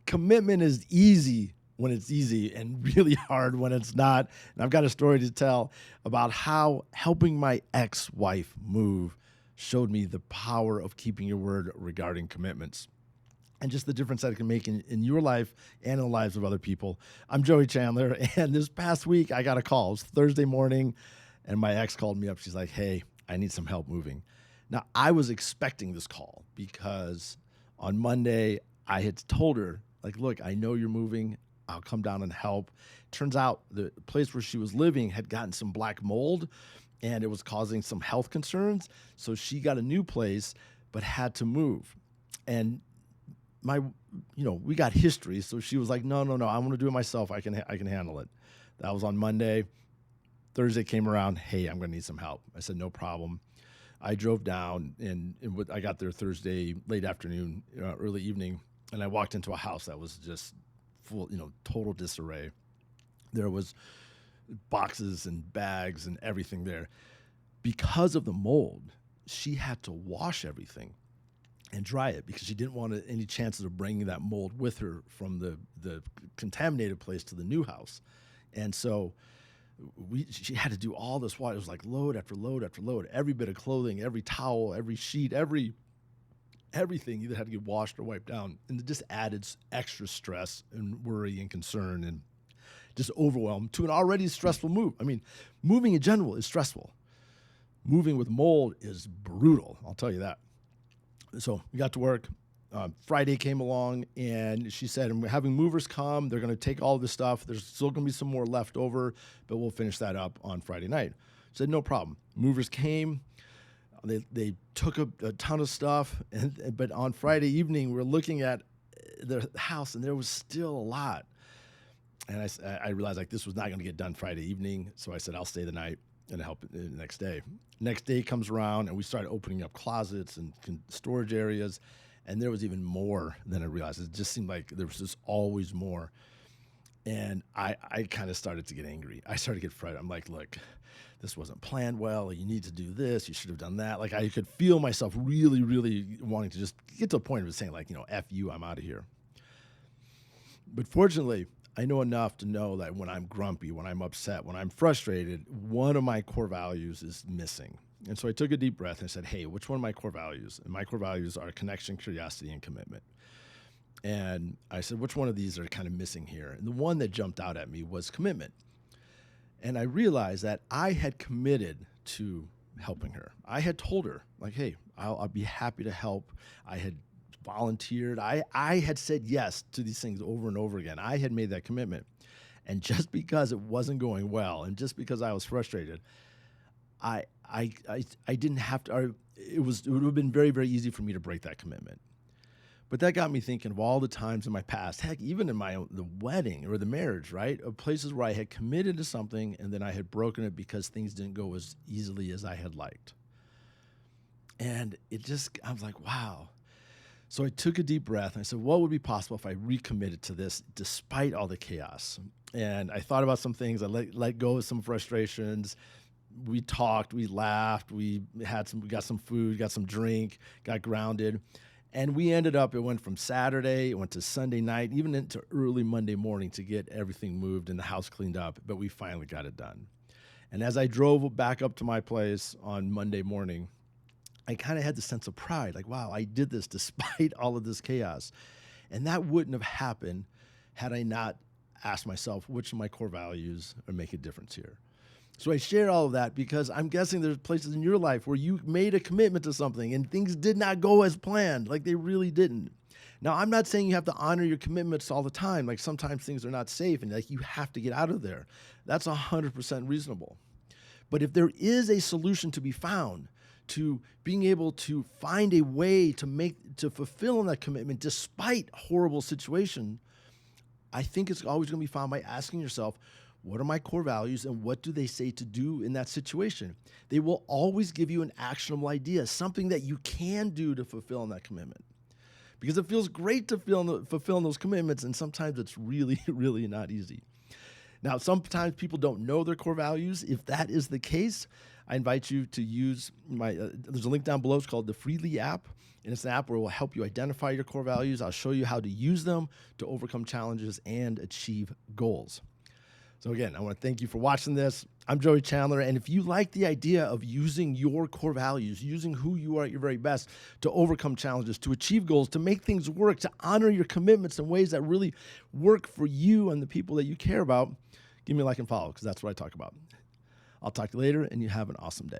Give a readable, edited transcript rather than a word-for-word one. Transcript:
Commitment is easy when it's easy and really hard when it's not. And I've got a story to tell about how helping my ex-wife move showed me the power of keeping your word regarding commitments and just the difference that it can make in your life and in the lives of other people. I'm Joey Chandler, and this past week I got a call. It was Thursday morning, and my ex called me up. She's like, hey, I need some help moving. Now, I was expecting this call because on Monday I had told her, like, look, I know you're moving. I'll come down and help. Turns out the place where she was living had gotten some black mold, and it was causing some health concerns. So she got a new place, but had to move. And we got history. So she was like, no, I want to do it myself. I can handle it. That was on Monday. Thursday came around. Hey, I'm going to need some help. I said, no problem. I drove down and I got there Thursday, late afternoon, early evening. And I walked into a house that was just full, total disarray. There was boxes and bags and everything there. Because of the mold, she had to wash everything and dry it because she didn't want any chances of bringing that mold with her from the contaminated place to the new house. And so she had to do all this water. It was like load after load after load. Every bit of clothing, every towel, every sheet, everything either had to get washed or wiped down. And it just added extra stress and worry and concern and just overwhelm to an already stressful move. I mean, moving in general is stressful. Moving with mold is brutal, I'll tell you that. So we got to work. Friday came along, and she said, and we're having movers come. They're going to take all this stuff. There's still going to be some more left over, but we'll finish that up on Friday night. I said, no problem. Movers came. They took a ton of stuff, but on Friday evening, we're looking at the house, and there was still a lot. And I realized like this was not going to get done Friday evening, so I said, I'll stay the night and help the next day. Next day comes around, and we started opening up closets and storage areas, and there was even more than I realized. It just seemed like there was just always more. And I kind of started to get angry. I started to get frustrated. I'm like, look, this wasn't planned well. You need to do this. You should have done that. Like I could feel myself really, really wanting to just get to a point of saying like, F you, I'm out of here. But fortunately, I know enough to know that when I'm grumpy, when I'm upset, when I'm frustrated, one of my core values is missing. And so I took a deep breath and I said, hey, which one of my core values? And my core values are connection, curiosity, and commitment. And I said, which one of these are kind of missing here? And the one that jumped out at me was commitment. And I realized that I had committed to helping her. I had told her, like, hey, I'll be happy to help. I had volunteered. I had said yes to these things over and over again. I had made that commitment. And just because it wasn't going well and just because I was frustrated, I didn't have to, it would have been very, very easy for me to break that commitment. But that got me thinking of all the times in my past, heck, even in the wedding or the marriage, right? Of places where I had committed to something and then I had broken it because things didn't go as easily as I had liked. And I was like, wow. So I took a deep breath and I said, what would be possible if I recommitted to this despite all the chaos? And I thought about some things. I let go of some frustrations. We talked, we laughed, we got some food, got some drink, got grounded. And we ended up, it went from Saturday, it went to Sunday night, even into early Monday morning to get everything moved and the house cleaned up, but we finally got it done. And as I drove back up to my place on Monday morning, I kind of had the sense of pride, like, wow, I did this despite all of this chaos. And that wouldn't have happened had I not asked myself, which of my core values are make a difference here? So I share all of that because I'm guessing there's places in your life where you made a commitment to something and things did not go as planned, like they really didn't. Now, I'm not saying you have to honor your commitments all the time. Like sometimes things are not safe and like you have to get out of there. That's 100% reasonable. But if there is a solution to be found to being able to find a way to fulfill that commitment despite horrible situation, I think it's always going to be found by asking yourself, what are my core values and what do they say to do in that situation? They will always give you an actionable idea, something that you can do to fulfill that commitment. Because it feels great to fulfill those commitments, and sometimes it's really, really not easy. Now, sometimes people don't know their core values. If that is the case, I invite you to use there's a link down below. It's called the Freely app. And it's an app where it will help you identify your core values. I'll show you how to use them to overcome challenges and achieve goals. So again, I want to thank you for watching this. I'm Joey Chandler, and if you like the idea of using your core values, using who you are at your very best to overcome challenges, to achieve goals, to make things work, to honor your commitments in ways that really work for you and the people that you care about, give me a like and follow, because that's what I talk about. I'll talk to you later, and you have an awesome day.